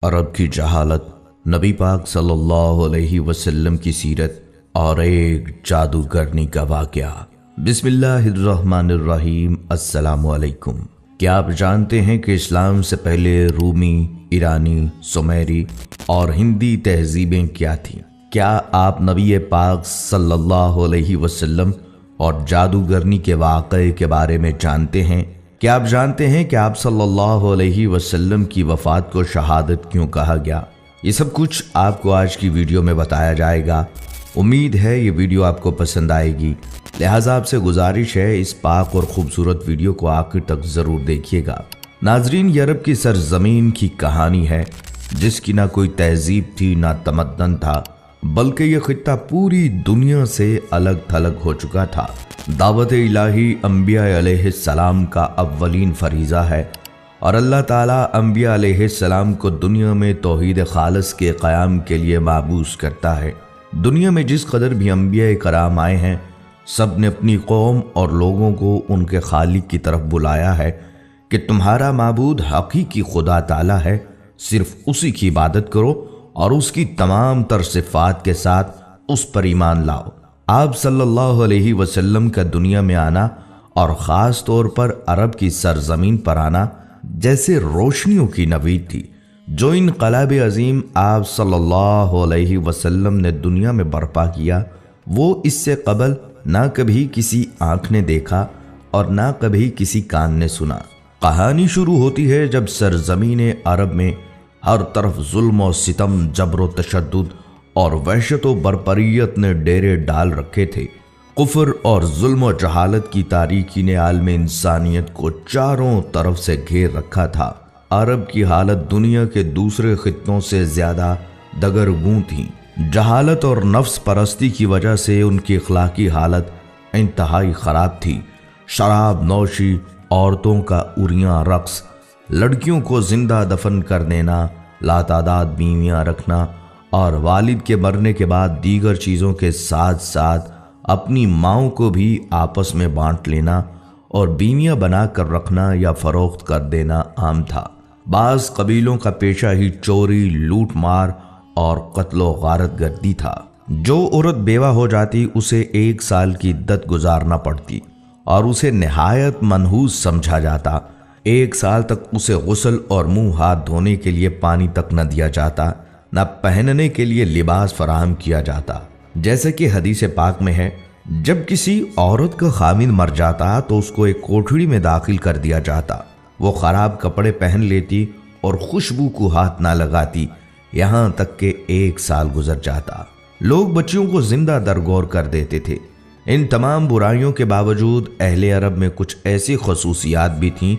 عرب کی جہالت، نبی پاک صلی اللہ علیہ وسلم کی سیرت اور ایک جادوگرنی کا واقعہ۔ بسم اللہ الرحمن الرحیم۔ السلام علیکم۔ کیا آپ جانتے ہیں کہ اسلام سے پہلے رومی، ایرانی، سومیری اور ہندی تہذیبیں کیا تھیں؟ کیا آپ نبی پاک صلی اللہ علیہ وسلم اور جادوگرنی کے واقعے کے بارے میں جانتے ہیں؟ کیا آپ جانتے ہیں کہ آپ صلی اللہ علیہ وسلم کی وفات کو شہادت کیوں کہا گیا؟ یہ سب کچھ آپ کو آج کی ویڈیو میں بتایا جائے گا۔ امید ہے یہ ویڈیو آپ کو پسند آئے گی، لہٰذا آپ سے گزارش ہے اس پاک اور خوبصورت ویڈیو کو آخر تک ضرور دیکھیے گا۔ ناظرین، یہ عرب کی سرزمین کی کہانی ہے جس کی نہ کوئی تہذیب تھی نہ تمدن تھا، بلکہ یہ خطہ پوری دنیا سے الگ تھلگ ہو چکا تھا۔ دعوت الہی انبیاء علیہ السلام کا اولین فریضہ ہے اور اللہ تعالیٰ انبیاء علیہ السلام کو دنیا میں توحید خالص کے قیام کے لیے مبعوث کرتا ہے۔ دنیا میں جس قدر بھی انبیاء کرام آئے ہیں، سب نے اپنی قوم اور لوگوں کو ان کے خالق کی طرف بلایا ہے کہ تمہارا معبود حقیقی خدا تعالیٰ ہے، صرف اسی کی عبادت کرو اور اس کی تمام تر صفات کے ساتھ اس پر ایمان لاؤ۔ آپ صلی اللہ علیہ وسلم کا دنیا میں آنا اور خاص طور پر عرب کی سرزمین پر آنا جیسے روشنیوں کی نوید تھی۔ جو انقلاب عظیم آپ صلی اللہ علیہ وسلم نے دنیا میں برپا کیا، وہ اس سے قبل نہ کبھی کسی آنکھ نے دیکھا اور نہ کبھی کسی کان نے سنا۔ کہانی شروع ہوتی ہے جب سرزمین عرب میں ہر طرف ظلم و ستم، جبر و تشدد اور وحشت و بربریت نے ڈیرے ڈال رکھے تھے۔ کفر اور ظلم و جہالت کی تاریکی نے عالم انسانیت کو چاروں طرف سے گھیر رکھا تھا۔ عرب کی حالت دنیا کے دوسرے خطوں سے زیادہ دگرگوں تھی۔ جہالت اور نفس پرستی کی وجہ سے ان کی اخلاقی حالت انتہائی خراب تھی۔ شراب نوشی، عورتوں کا عریاں رقص، لڑکیوں کو زندہ دفن کر دینا، لاتعداد بیویاں رکھنا اور والد کے مرنے کے بعد دیگر چیزوں کے ساتھ ساتھ اپنی ماؤں کو بھی آپس میں بانٹ لینا اور بیویاں بنا کر رکھنا یا فروخت کر دینا عام تھا۔ بعض قبیلوں کا پیشہ ہی چوری، لوٹ مار اور قتل و غارت گردی تھا۔ جو عورت بیوہ ہو جاتی اسے 1 سال کی عدت گزارنا پڑتی اور اسے نہایت منحوس سمجھا جاتا۔ 1 سال تک اسے غسل اور منہ ہاتھ دھونے کے لیے پانی تک نہ دیا جاتا، نہ پہننے کے لیے لباس فراہم کیا جاتا۔ جیسے کہ حدیث پاک میں ہے، جب کسی عورت کا خاوند مر جاتا تو اس کو ایک کوٹھڑی میں داخل کر دیا جاتا۔ وہ خراب کپڑے پہن لیتی اور خوشبو کو ہاتھ نہ لگاتی، یہاں تک کہ 1 سال گزر جاتا۔ لوگ بچیوں کو زندہ درگور کر دیتے تھے۔ ان تمام برائیوں کے باوجود اہل عرب میں کچھ ایسی خصوصیات بھی تھیں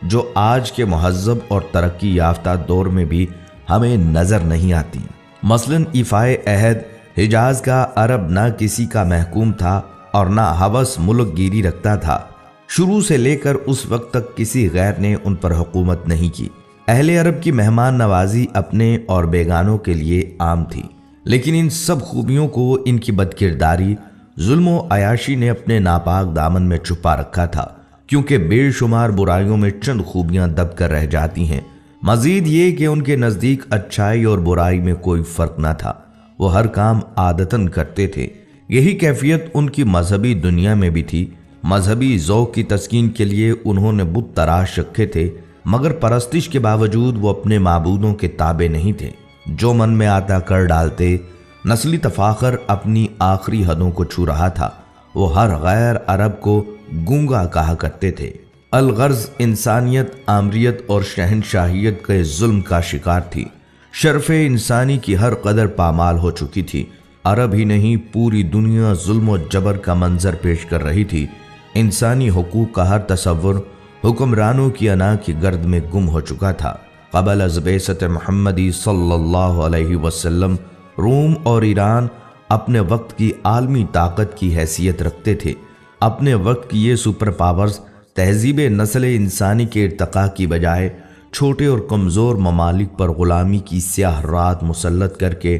جو آج کے مہذب اور ترقی یافتہ دور میں بھی ہمیں نظر نہیں آتی۔ مثلاً ایفائے عہد، حجاز کا عرب نہ کسی کا محکوم تھا اور نہ ہوس ملک گیری رکھتا تھا۔ شروع سے لے کر اس وقت تک کسی غیر نے ان پر حکومت نہیں کی۔ اہل عرب کی مہمان نوازی اپنے اور بیگانوں کے لیے عام تھی، لیکن ان سب خوبیوں کو ان کی بدکرداری، ظلم و عیاشی نے اپنے ناپاک دامن میں چھپا رکھا تھا، کیونکہ بے شمار برائیوں میں چند خوبیاں دب کر رہ جاتی ہیں۔ مزید یہ کہ ان کے نزدیک اچھائی اور برائی میں کوئی فرق نہ تھا، وہ ہر کام عادتاً کرتے تھے۔ یہی کیفیت ان کی مذہبی دنیا میں بھی تھی۔ مذہبی ذوق کی تسکین کے لیے انہوں نے بت تراش رکھے تھے، مگر پرستش کے باوجود وہ اپنے معبودوں کے تابع نہیں تھے۔ جو من میں آتا کر ڈالتے۔ نسلی تفاخر اپنی آخری حدوں کو چھو رہا تھا۔ وہ ہر غیر عرب کو گونگا کہا کرتے تھے۔ الغرض انسانیت، آمریت اور شہنشاہیت کے ظلم کا شکار تھی۔ شرف انسانی کی ہر قدر پامال ہو چکی تھی۔ عرب ہی نہیں، پوری دنیا ظلم و جبر کا منظر پیش کر رہی تھی۔ انسانی حقوق کا ہر تصور حکمرانوں کی انا کی گرد میں گم ہو چکا تھا۔ قبل از بعثت محمدی صلی اللہ علیہ وسلم، روم اور ایران اپنے وقت کی عالمی طاقت کی حیثیت رکھتے تھے۔ اپنے وقت کی یہ سپر پاورز تہذیب نسل انسانی کے ارتقاء کی بجائے چھوٹے اور کمزور ممالک پر غلامی کی سیاہ رات مسلط کر کے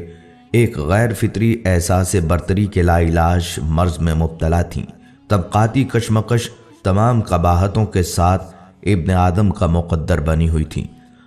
ایک غیر فطری احساس برتری کے لا علاج مرض میں مبتلا تھیں۔ طبقاتی کشمکش تمام قباحتوں کے ساتھ ابن آدم کا مقدر بنی ہوئی تھی۔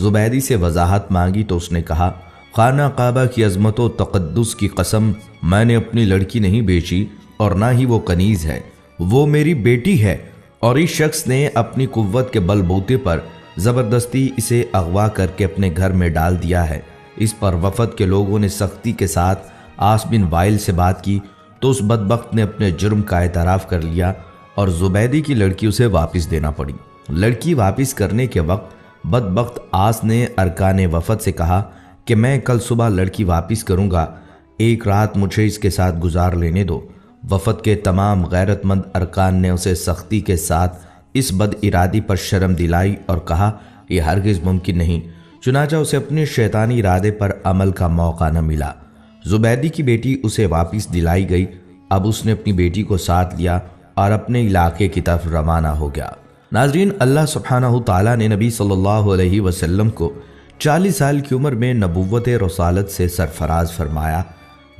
زبیدی سے وضاحت مانگی تو اس نے کہا، خانہ کعبہ کی عظمت و تقدس کی قسم، میں نے اپنی لڑکی نہیں بیچی اور نہ ہی وہ کنیز ہے، وہ میری بیٹی ہے، اور اس شخص نے اپنی قوت کے بل بوتے پر زبردستی اسے اغوا کر کے اپنے گھر میں ڈال دیا ہے۔ اس پر وفد کے لوگوں نے سختی کے ساتھ عاص بن وائل سے بات کی تو اس بدبخت نے اپنے جرم کا اعتراف کر لیا اور زبیدی کی لڑکی اسے واپس دینا پڑی۔ لڑکی واپس کرنے کے وقت بدبخت عاص نے ارکان وفد سے کہا کہ میں کل صبح لڑکی واپس کروں گا، ایک رات مجھے اس کے ساتھ گزار لینے دو۔ وفد کے تمام غیرت مند ارکان نے اسے سختی کے ساتھ اس بد ارادی پر شرم دلائی اور کہا یہ ہرگز ممکن نہیں، چنانچہ اسے اپنے شیطانی ارادے پر عمل کا موقع نہ ملا۔ زبیدی کی بیٹی اسے واپس دلائی گئی۔ اب اس نے اپنی بیٹی کو ساتھ لیا اور اپنے علاقے کی طرف روانہ ہو گیا۔ ناظرین، اللہ سبحانہ تعالیٰ نے نبی صلی اللہ علیہ وسلم کو 40 سال کی عمر میں نبوت رسالت سے سرفراز فرمایا۔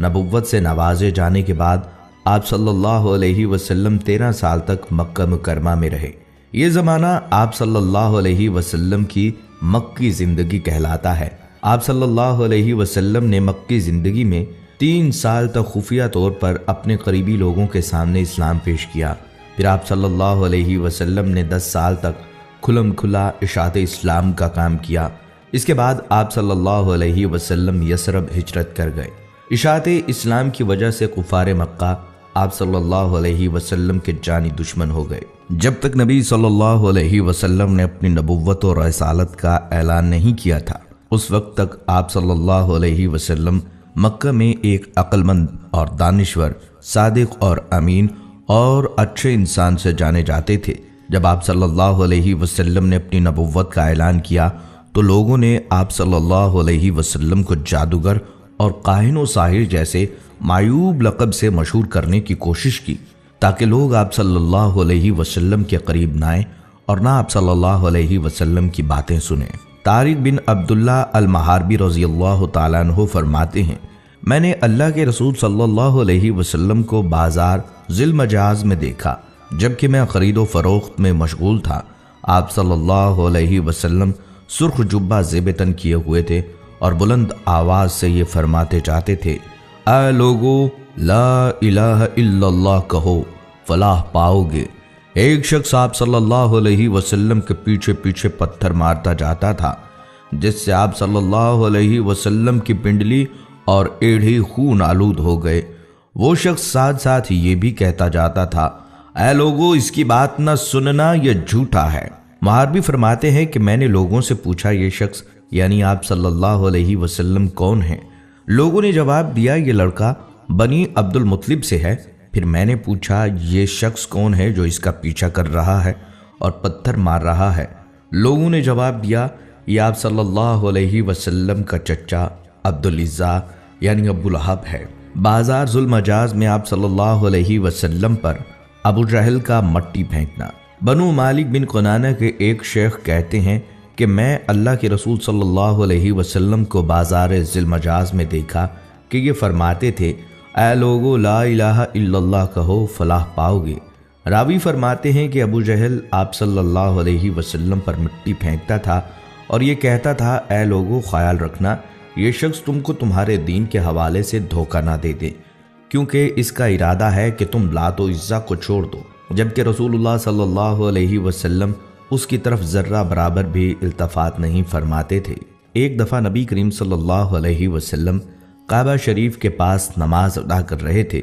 نبوت سے نوازے جانے کے بعد آپ صلی اللہ علیہ وسلم 13 سال تک مکہ مکرمہ میں رہے۔ یہ زمانہ آپ صلی اللہ علیہ وسلم کی مکی زندگی کہلاتا ہے۔ آپ صلی اللہ علیہ وسلم نے مکی زندگی میں 3 سال تک خفیہ طور پر اپنے قریبی لوگوں کے سامنے اسلام پیش کیا۔ پھر آپ صلی اللہ علیہ وسلم نے 10 سال تک کھلم کھلا اشاعت اسلام کا کام کیا۔ اس کے بعد آپ صلی اللہ علیہ وسلم یثرب ہجرت کر گئے۔ اشاعت اسلام کی وجہ سے کفار مکہ آپ صلی اللہ علیہ وسلم کے جانی دشمن ہو گئے۔ جب تک نبی صلی اللہ علیہ وسلم نے اپنی نبوت اور رسالت کا اعلان نہیں کیا تھا، اس وقت تک آپ صلی اللہ علیہ وسلم مکہ میں ایک عقل مند اور دانشور، صادق اور امین اور اچھے انسان سے جانے جاتے تھے۔ جب آپ صلی اللہ علیہ وسلم نے اپنی نبوت کا اعلان کیا تو لوگوں نے آپ صلی اللہ علیہ وسلم کو جادوگر اور کاہن و ساحر جیسے معیوب لقب سے مشہور کرنے کی کوشش کی تاکہ لوگ آپ صلی اللہ علیہ وسلم کے قریب نہ آئیں اور نہ آپ صلی اللہ علیہ وسلم کی باتیں سنیں۔ طارق بن عبداللہ المحاربی رضی اللہ تعالیٰ عنہ فرماتے ہیں، میں نے اللہ کے رسول صلی اللہ علیہ وسلم کو بازار ذی المجاز میں دیکھا جبکہ میں خرید و فروخت میں مشغول تھا۔ آپ صلی اللہ علیہ وسلم سرخ جبہ زیب تن کیے ہوئے تھے اور بلند آواز سے یہ فرماتے جاتے تھے، اے لوگو لا الہ الا اللہ کہو فلاح پاؤ گے۔ ایک شخص آپ صلی اللہ علیہ وسلم کے پیچھے پیچھے پتھر مارتا جاتا تھا جس سے آپ صلی اللہ علیہ وسلم کی پنڈلی اور ایڑھی خون آلود ہو گئے۔ وہ شخص ساتھ ساتھ یہ بھی کہتا جاتا تھا، اے لوگو اس کی بات نہ سننا، یہ جھوٹا ہے۔ محاربی فرماتے ہیں کہ میں نے لوگوں سے پوچھا یہ شخص یعنی آپ صلی اللہ علیہ وسلم کون ہیں؟ لوگوں نے جواب دیا یہ لڑکا بنی عبد المطلب سے ہے۔ پھر میں نے پوچھا یہ شخص کون ہے جو اس کا پیچھا کر رہا ہے اور پتھر مار رہا ہے؟ لوگوں نے جواب دیا یہ آپ صلی اللہ علیہ وسلم کا چچا عبدالعزیٰ یعنی ابو لہب ہے۔ بازار ذی المجاز میں آپ صلی اللہ علیہ وسلم پر ابو جہل کا مٹی پھینکنا۔ بنو مالک بن کنانہ کے ایک شیخ کہتے ہیں کہ میں اللہ کے رسول صلی اللہ علیہ وسلم کو بازار ذی المجاز میں دیکھا کہ یہ فرماتے تھے، اے لوگو لا الہ الا اللہ کہو فلاح پاؤ گے۔ راوی فرماتے ہیں کہ ابو جہل آپ صلی اللہ علیہ وسلم پر مٹی پھینکتا تھا اور یہ کہتا تھا، اے لوگو خیال رکھنا یہ شخص تم کو تمہارے دین کے حوالے سے دھوکہ نہ دے دے، کیونکہ اس کا ارادہ ہے کہ تم لات و عزا کو چھوڑ دو، جبکہ رسول اللہ صلی اللہ علیہ وسلم اس کی طرف ذرہ برابر بھی التفات نہیں فرماتے تھے۔ ایک دفعہ نبی کریم صلی اللہ علیہ وسلم کعبہ شریف کے پاس نماز ادا کر رہے تھے۔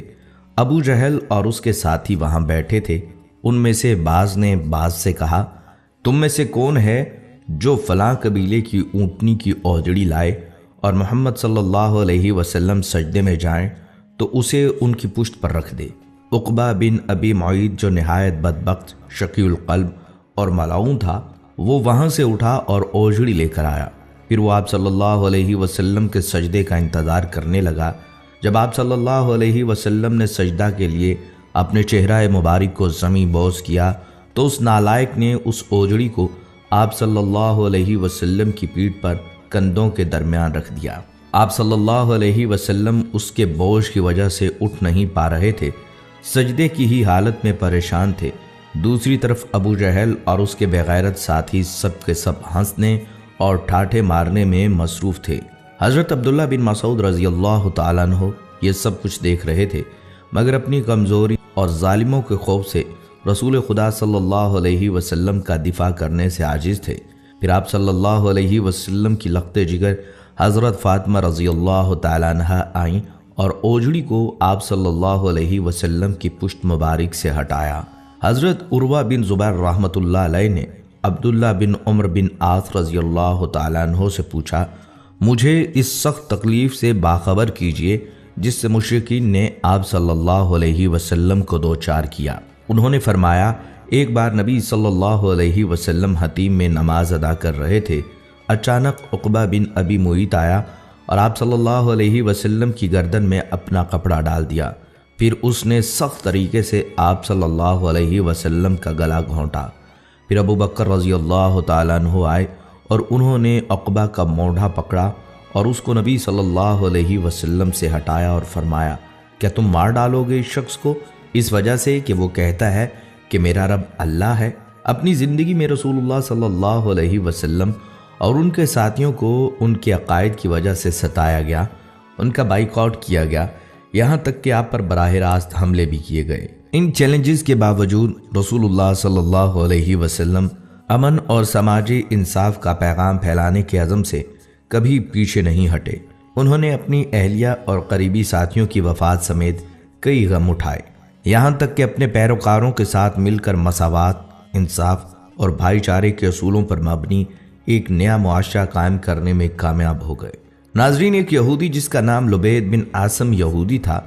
ابو جہل اور اس کے ساتھی وہاں بیٹھے تھے۔ ان میں سے بعض نے بعض سے کہا، تم میں سے کون ہے جو فلاں قبیلے کی اونٹنی کی اوجڑی لائے اور محمد صلی اللہ علیہ وسلم سجدے میں جائیں تو اسے ان کی پشت پر رکھ دے۔ عقبہ بن ابی معیط جو نہایت بدبخت، شقی القلب اور ملعون تھا، وہ وہاں سے اٹھا اور اوجڑی لے کر آیا۔ پھر وہ آپ صلی اللہ علیہ وسلم کے سجدے کا انتظار کرنے لگا۔ جب آپ صلی اللہ علیہ وسلم نے سجدہ کے لیے اپنے چہرہ مبارک کو زمین بوس کیا تو اس نالائق نے اس اوجڑی کو آپ صلی اللہ علیہ وسلم کی پیٹھ پر کندھوں کے درمیان رکھ دیا۔ آپ صلی اللہ علیہ وسلم اس کے بوجھ کی وجہ سے اٹھ نہیں پا رہے تھے، سجدے کی ہی حالت میں پریشان تھے۔ دوسری طرف ابو جہل اور اس کے بے غیرت ساتھی سب کے سب ہنسنے اور ٹھاٹھے مارنے میں مصروف تھے۔ حضرت عبداللہ بن مسعود رضی اللہ تعالیٰ عنہ یہ سب کچھ دیکھ رہے تھے، مگر اپنی کمزوری اور ظالموں کے خوف سے رسول خدا صلی اللہ علیہ وسلم کا دفاع کرنے سے عاجز تھے۔ پھر آپ صلی اللہ علیہ وسلم کی لخت جگر حضرت فاطمہ رضی اللہ تعالیٰ عنہ آئیں اور اوجڑی کو آپ صلی اللہ علیہ وسلم کی پشت مبارک سے ہٹایا۔ حضرت عروہ بن زبیر رحمۃ اللہ علیہ نے عبداللہ بن عمر بن عاص رضی اللہ تعالیٰ عنہ سے پوچھا، مجھے اس سخت تکلیف سے باخبر کیجئے جس سے مشرکین نے آپ صلی اللہ علیہ وسلم کو دوچار کیا۔ انہوں نے فرمایا، ایک بار نبی صلی اللہ علیہ وسلم حتیم میں نماز ادا کر رہے تھے، اچانک عقبہ بن ابی معیط آیا اور آپ صلی اللہ علیہ وسلم کی گردن میں اپنا کپڑا ڈال دیا۔ پھر اس نے سخت طریقے سے آپ صلی اللہ علیہ وسلم کا گلا گھونٹا۔ پھر ابو بکر رضی اللہ تعالیٰ عنہ آئے اور انہوں نے عقبہ کا موڈھا پکڑا اور اس کو نبی صلی اللہ علیہ وسلم سے ہٹایا اور فرمایا، کیا تم مار ڈالو گے اس شخص کو اس وجہ سے کہ وہ کہتا ہے کہ میرا رب اللہ ہے؟ اپنی زندگی میں رسول اللہ صلی اللہ علیہ وسلم اور ان کے ساتھیوں کو ان کے عقائد کی وجہ سے ستایا گیا، ان کا بائیکاٹ کیا گیا، یہاں تک کہ آپ پر براہ راست حملے بھی کیے گئے۔ ان چیلنجز کے باوجود رسول اللہ صلی اللہ علیہ وسلم امن اور سماجی انصاف کا پیغام پھیلانے کے عزم سے کبھی پیچھے نہیں ہٹے۔ انہوں نے اپنی اہلیہ اور قریبی ساتھیوں کی وفات سمیت کئی غم اٹھائے، یہاں تک کہ اپنے پیروکاروں کے ساتھ مل کر مساوات، انصاف اور بھائی چارے کے اصولوں پر مبنی ایک نیا معاشرہ قائم کرنے میں کامیاب ہو گئے۔ ناظرین، ایک یہودی جس کا نام لبید بن عاصم یہودی تھا،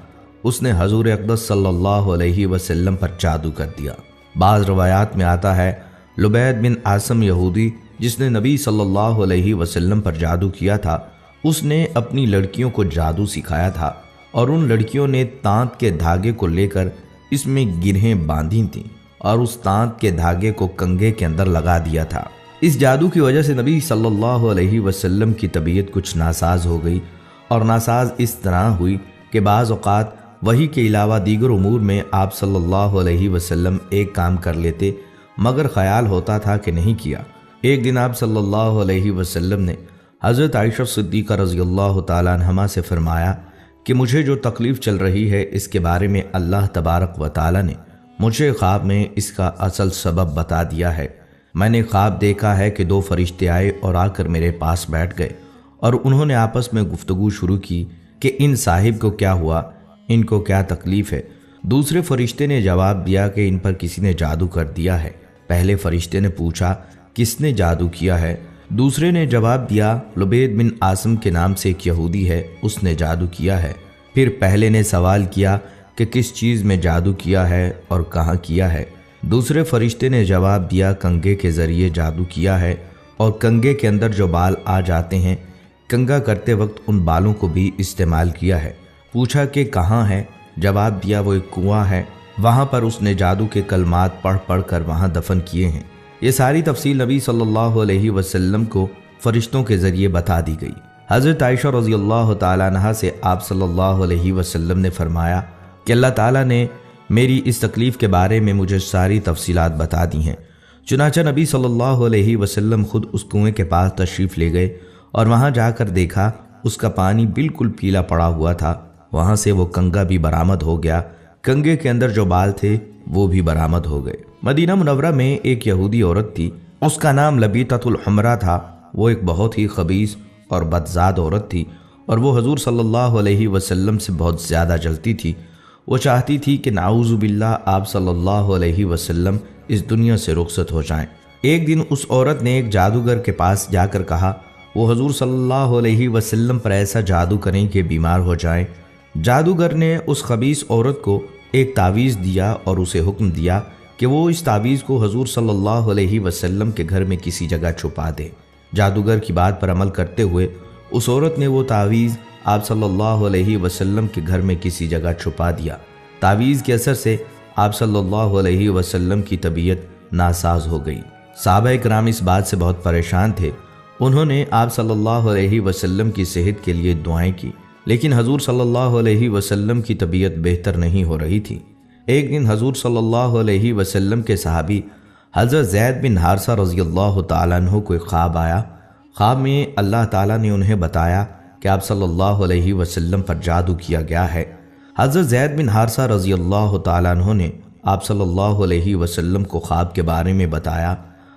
اس نے حضور اقدس صلی اللہ علیہ وسلم پر جادو کر دیا۔ بعض روایات میں آتا ہے لبید بن عاصم یہودی جس نے نبی صلی اللہ علیہ وسلم پر جادو کیا تھا، اس نے اپنی لڑکیوں کو جادو سکھایا تھا اور ان لڑکیوں نے تانت کے دھاگے کو لے کر اس میں گرہیں باندھی تھیں اور اس تانت کے دھاگے کو کنگھے کے اندر لگا دیا تھا۔ اس جادو کی وجہ سے نبی صلی اللہ علیہ وسلم کی طبیعت کچھ ناساز ہو گئی، اور ناساز اس طرح ہوئی کہ بعض اوقات وحی کے علاوہ دیگر امور میں آپ صلی اللہ علیہ وسلم ایک کام کر لیتے مگر خیال ہوتا تھا کہ نہیں کیا۔ ایک دن آپ صلی اللہ علیہ وسلم نے حضرت عائشہ صدیقہ رضی اللہ تعالیٰ عنہما سے فرمایا کہ مجھے جو تکلیف چل رہی ہے اس کے بارے میں اللہ تبارک و تعالیٰ نے مجھے خواب میں اس کا اصل سبب بتا دیا ہے۔ میں نے خواب دیکھا ہے کہ دو فرشتے آئے اور آ کر میرے پاس بیٹھ گئے اور انہوں نے آپس میں گفتگو شروع کی کہ ان صاحب کو کیا ہوا، ان کو کیا تکلیف ہے۔ دوسرے فرشتے نے جواب دیا کہ ان پر کسی نے جادو کر دیا ہے۔ پہلے فرشتے نے پوچھا کس نے جادو کیا ہے؟ دوسرے نے جواب دیا لبید بن عاصم کے نام سے ایک یہودی ہے، اس نے جادو کیا ہے۔ پھر پہلے نے سوال کیا کہ کس چیز میں جادو کیا ہے اور کہاں کیا ہے؟ دوسرے فرشتے نے جواب دیا کنگھے کے ذریعے جادو کیا ہے اور کنگھے کے اندر جو بال آ جاتے ہیں کنگھا کرتے وقت ان بالوں کو بھی استعمال کیا ہے۔ پوچھا کہ کہاں ہے؟ جواب دیا وہ ایک کنواں ہے، وہاں پر اس نے جادو کے کلمات پڑھ پڑھ کر وہاں دفن کیے ہیں۔ یہ ساری تفصیل نبی صلی اللہ علیہ وسلم کو فرشتوں کے ذریعے بتا دی گئی۔ حضرت عائشہ رضی اللہ تعالیٰ عنہا سے آپ صلی اللہ علیہ وسلم نے فرمایا کہ اللہ تعالیٰ نے میری اس تکلیف کے بارے میں مجھے ساری تفصیلات بتا دی ہیں۔ چنانچہ نبی صلی اللہ علیہ وسلم خود اس کنویں کے پاس تشریف لے گئے اور وہاں جا کر دیکھا اس کا پانی بالکل پیلا پڑا ہوا تھا۔ وہاں سے وہ کنگھا بھی برآمد ہو گیا، کنگھے کے اندر جو بال تھے وہ بھی برآمد ہو گئے۔ مدینہ منورہ میں ایک یہودی عورت تھی، اس کا نام لبیطۃ الحمرا تھا۔ وہ ایک بہت ہی خبیث اور بدذات عورت تھی اور وہ حضور صلی اللہ علیہ وسلم سے بہت زیادہ جلتی تھی۔ وہ چاہتی تھی کہ نعوذ باللہ آپ صلی اللہ علیہ وسلم اس دنیا سے رخصت ہو جائیں۔ ایک دن اس عورت نے ایک جادوگر کے پاس جا کر کہا وہ حضور صلی اللہ علیہ وسلم پر ایسا جادو کریں کہ بیمار ہو جائیں۔ جادوگر نے اس خبیث عورت کو ایک تعویذ دیا اور اسے حکم دیا کہ وہ اس تعویذ کو حضور صلی اللہ علیہ وسلم کے گھر میں کسی جگہ چھپا دے۔ جادوگر کی بات پر عمل کرتے ہوئے اس عورت نے وہ تعویذ آپ صلی اللہ علیہ وسلم کے گھر میں کسی جگہ چھپا دیا۔ تعویذ کے اثر سے آپ صلی اللہ علیہ وسلم کی طبیعت ناساز ہو گئی۔ صحابہ کرام اس بات سے بہت پریشان تھے۔ انہوں نے آپ صلی اللہ علیہ وسلم کی صحت کے لیے دعائیں کی، لیکن حضور صلی اللہ علیہ وسلم کی طبیعت بہتر نہیں ہو رہی تھی۔ ایک دن حضور صلی اللہ علیہ وسلم کے صحابی حضرت زید بن حارثہ رضی اللہ تعالیٰ عنہ کو ایک خواب آیا۔ خواب میں اللہ تعالیٰ نے انہیں بتایا کہ آپ صلی اللہ علیہ وسلم پر جادو کیا گیا ہے۔ حضرت زید بن حارثہ رضی اللہ تعالیٰ عنہ نے آپ صلی اللہ علیہ وسلم کو خواب کے بارے میں بتایا۔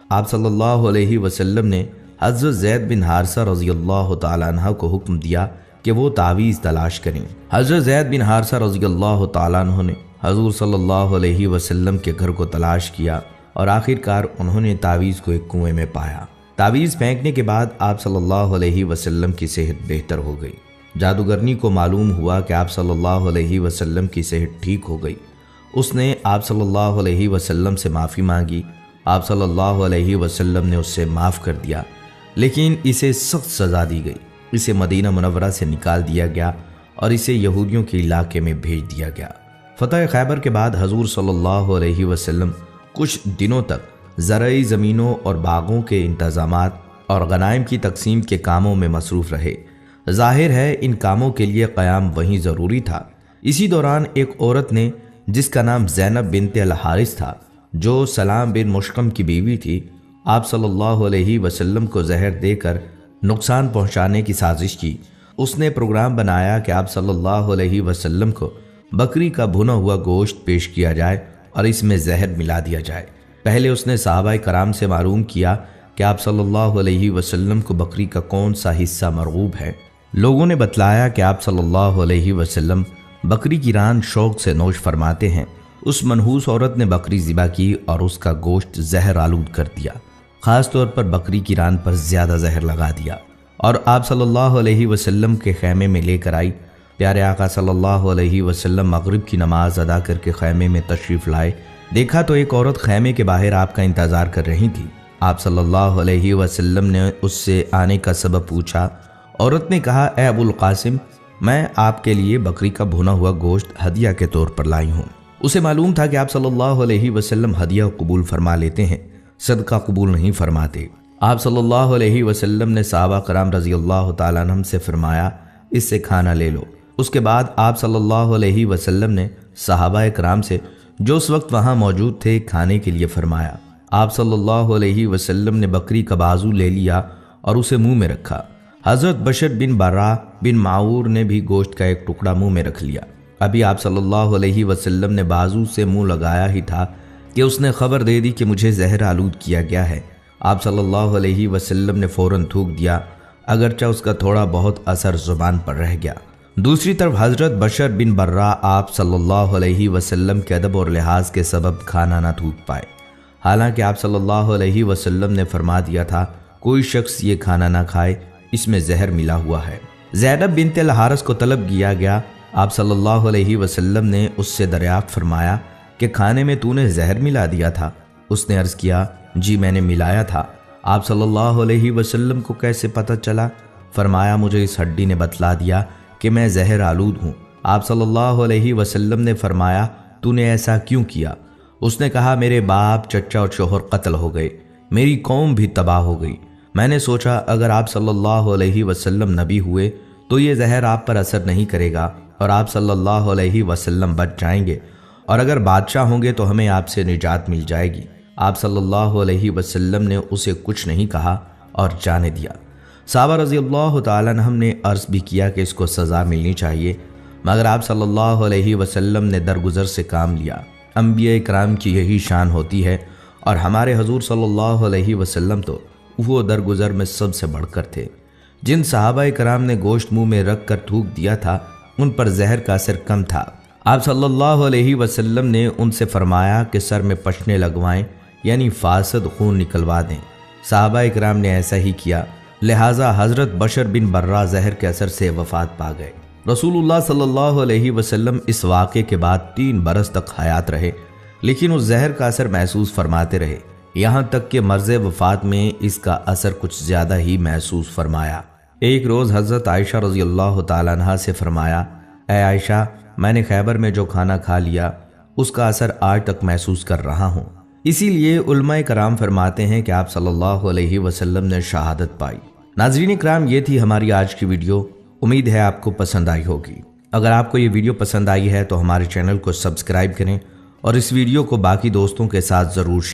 آپ صلی اللہ علیہ وسلم نے حضرت زید بن حارثہ رضی اللہ تعالیٰ عنہ کو حکم دیا کہ وہ تعویذ تلاش کریں۔ حضرت زید بن حارثہ رضی اللہ تعالیٰ عنہ نے حضور صلی اللہ علیہ وسلم کے گھر کو تلاش کیا اور آخرکار انہوں نے تعویذ کو ایک کنویں میں پایا۔ تعویذ پھینکنے کے بعد آپ صلی اللہ علیہ وسلم کی صحت بہتر ہو گئی۔ جادوگرنی کو معلوم ہوا کہ آپ صلی اللہ علیہ وسلم کی صحت ٹھیک ہو گئی۔ اس نے آپ صلی اللہ علیہ وسلم سے معافی مانگی۔ آپ صلی اللہ علیہ وسلم نے اس سے معاف کر دیا، لیکن اسے سخت سزا دی گئی۔ اسے مدینہ منورہ سے نکال دیا گیا اور اسے یہودیوں کے علاقے میں بھیج دیا گیا۔ فتح خیبر کے بعد حضور صلی اللہ علیہ وسلم کچھ دنوں تک زرعی زمینوں اور باغوں کے انتظامات اور غنائم کی تقسیم کے کاموں میں مصروف رہے۔ ظاہر ہے ان کاموں کے لیے قیام وہیں ضروری تھا۔ اسی دوران ایک عورت نے جس کا نام زینب بنت الحارث تھا، جو سلام بن مشکم کی بیوی تھی، آپ صلی اللہ علیہ وسلم کو زہر دے کر نقصان پہنچانے کی سازش کی۔ اس نے پروگرام بنایا کہ آپ صلی اللہ علیہ وسلم کو بکری کا بھنا ہوا گوشت پیش کیا جائے اور اس میں زہر ملا دیا جائے۔ پہلے اس نے صحابہ کرام سے معلوم کیا کہ آپ صلی اللہ علیہ وسلم کو بکری کا کون سا حصہ مرغوب ہے۔ لوگوں نے بتلایا کہ آپ صلی اللہ علیہ وسلم بکری کی ران شوق سے نوش فرماتے ہیں۔ اس منحوس عورت نے بکری ذبح کی اور اس کا گوشت زہر آلود کر دیا، خاص طور پر بکری کی ران پر زیادہ زہر لگا دیا، اور آپ صلی اللہ علیہ وسلم کے خیمے میں لے کر آئی۔ پیارے آقا صلی اللہ علیہ وسلم مغرب کی نماز ادا کر کے خیمے میں تشریف لائے۔ دیکھا تو ایک عورت خیمے کے باہر آپ کا انتظار کر رہی تھی۔ آپ صلی اللہ علیہ وسلم نے اس سے آنے کا سبب پوچھا۔ عورت نے کہا، اے ابو القاسم، میں آپ کے لیے بکری کا بھنا ہوا گوشت ہدیہ کے طور پر لائی ہوں۔ اسے معلوم تھا کہ آپ صلی اللہ علیہ وسلم ہدیہ قبول فرما لیتے ہیں، صدقہ قبول نہیں فرماتے۔ آپ صلی اللہ علیہ وسلم نے صحابہ کرام رضی اللہ تعالیٰ عنہم سے فرمایا، اس سے کھانا لے لو۔ اس کے بعد آپ صلی اللہ علیہ وسلم نے صحابہ کرام سے جو اس وقت وہاں موجود تھے کھانے کے لیے فرمایا۔ آپ صلی اللہ علیہ وسلم نے بکری کا بازو لے لیا اور اسے منہ میں رکھا۔ حضرت بشر بن برا بن معور نے بھی گوشت کا ایک ٹکڑا منہ میں رکھ لیا۔ ابھی آپ صلی اللہ علیہ وسلم نے بازو سے منہ لگایا ہی تھا کہ اس نے خبر دے دی کہ مجھے زہر آلود کیا گیا ہے۔ آپ صلی اللہ علیہ وسلم نے فوراً تھوک دیا، اگرچہ اس کا تھوڑا بہت اثر زبان پر رہ گیا۔ دوسری طرف حضرت بشر بن برا آپ صلی اللہ علیہ وسلم کے ادب اور لحاظ کے سبب کھانا نہ تھوک پائے، حالانکہ آپ صلی اللہ علیہ وسلم نے فرما دیا تھا کوئی شخص یہ کھانا نہ کھائے، اس میں زہر ملا ہوا ہے۔ زینب بنت الحارث کو طلب کیا گیا۔ آپ صلی اللہ علیہ وسلم نے اس سے دریافت فرمایا کہ کھانے میں تو نے زہر ملا دیا تھا؟ اس نے عرض کیا، جی میں نے ملایا تھا۔ آپ صلی اللہ علیہ وسلم کو کیسے پتہ چلا؟ فرمایا، مجھے اس ہڈی نے بتلا دیا کہ میں زہر آلود ہوں۔ آپ صلی اللہ علیہ وسلم نے فرمایا، تو نے ایسا کیوں کیا؟ اس نے کہا، میرے باپ، چچا اور شوہر قتل ہو گئے، میری قوم بھی تباہ ہو گئی۔ میں نے سوچا اگر آپ صلی اللہ علیہ وسلم نبی ہوئے تو یہ زہر آپ پر اثر نہیں کرے گا اور آپ صلی اللہ علیہ وسلم بچ جائیں گے، اور اگر بادشاہ ہوں گے تو ہمیں آپ سے نجات مل جائے گی۔ آپ صلی اللہ علیہ وسلم نے اسے کچھ نہیں کہا اور جانے دیا۔ صحابہ رضی اللہ تعالیٰ عنہم نے عرض بھی کیا کہ اس کو سزا ملنی چاہیے، مگر آپ صلی اللہ علیہ وسلم نے درگزر سے کام لیا۔ انبیاء کرام کی یہی شان ہوتی ہے، اور ہمارے حضور صلی اللہ علیہ وسلم تو وہ درگزر میں سب سے بڑھ کر تھے۔ جن صحابہ کرام نے گوشت منہ میں رکھ کر تھوک دیا تھا ان پر زہر کا اثر کم تھا۔ آپ صلی اللہ علیہ وسلم نے ان سے فرمایا کہ سر میں پشنے لگوائیں، یعنی فاسد خون نکلوا دیں۔ صحابہ کرام نے ایسا ہی کیا، لہٰذا حضرت بشر بن برا زہر کے اثر سے وفات پا گئے۔ رسول اللہ صلی اللہ علیہ وسلم اس واقعے کے بعد 3 برس تک حیات رہے، لیکن اس زہر کا اثر محسوس فرماتے رہے، یہاں تک کہ مرض وفات میں اس کا اثر کچھ زیادہ ہی محسوس فرمایا۔ ایک روز حضرت عائشہ رضی اللہ تعالیٰ عنہا سے فرمایا، اے عائشہ، میں نے خیبر میں جو کھانا کھا لیا اس کا اثر آج تک محسوس کر رہا ہوں۔ اسی لیے علماء کرام فرماتے ہیں کہ آپ صلی اللہ علیہ وسلم نے شہادت پائی۔ ناظرین کرام، یہ تھی ہماری آج کی ویڈیو، امید ہے آپ کو پسند آئی ہوگی۔ اگر آپ کو یہ ویڈیو پسند آئی ہے تو ہمارے چینل کو سبسکرائب کریں اور اس ویڈیو کو باقی دوستوں کے ساتھ ضرور